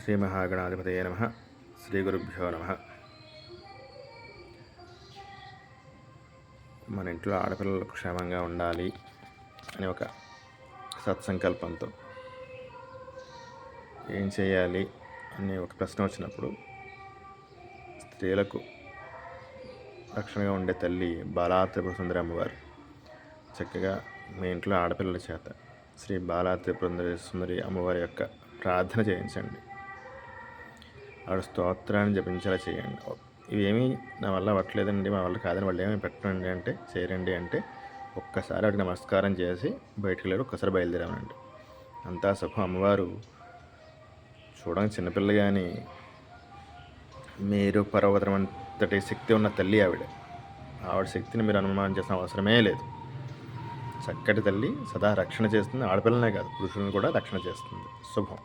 శ్రీ మహాగణాధిపతయే నమః. శ్రీ గురుభ్యో నమః. మన ఇంట్లో ఆడపిల్లలు క్షేమంగా ఉండాలి అని ఒక సత్సంకల్పంతో ఏం చేయాలి అని ఒక ప్రశ్న వచ్చినప్పుడు స్త్రీలకు రక్షణగా ఉండే తల్లి బాలా త్రిపుర సుందరి అమ్మవారు చక్కగా మీ ఇంట్లో ఆడపిల్లల చేత శ్రీ బాలా త్రిపుర సుందరి అమ్మవారి యొక్క ప్రార్థన చేయించండి. ఆవిడ స్తోత్రాన్ని జపించేలా చేయండి. ఇవేమీ నా వల్ల అవ్వట్లేదండి, మా వల్ల కాదని వాళ్ళు ఏమీ పెట్టండి అంటే చేయరండి అంటే ఒక్కసారి ఆవిడకి నమస్కారం చేసి బయటికి వెళ్ళి ఒక్కసారి బయలుదేరామండి. అంతా సుఖం. అమ్మవారు చూడడానికి చిన్నపిల్ల కానీ మీరు పర్వతం అంతటి శక్తి ఉన్న తల్లి ఆవిడ శక్తిని మీరు అనుమానం చేసిన అవసరమే లేదు. చక్కటి తల్లి సదా రక్షణ చేస్తుంది. ఆడపిల్లనే కాదు, పురుషులను కూడా రక్షణ చేస్తుంది. శుభం.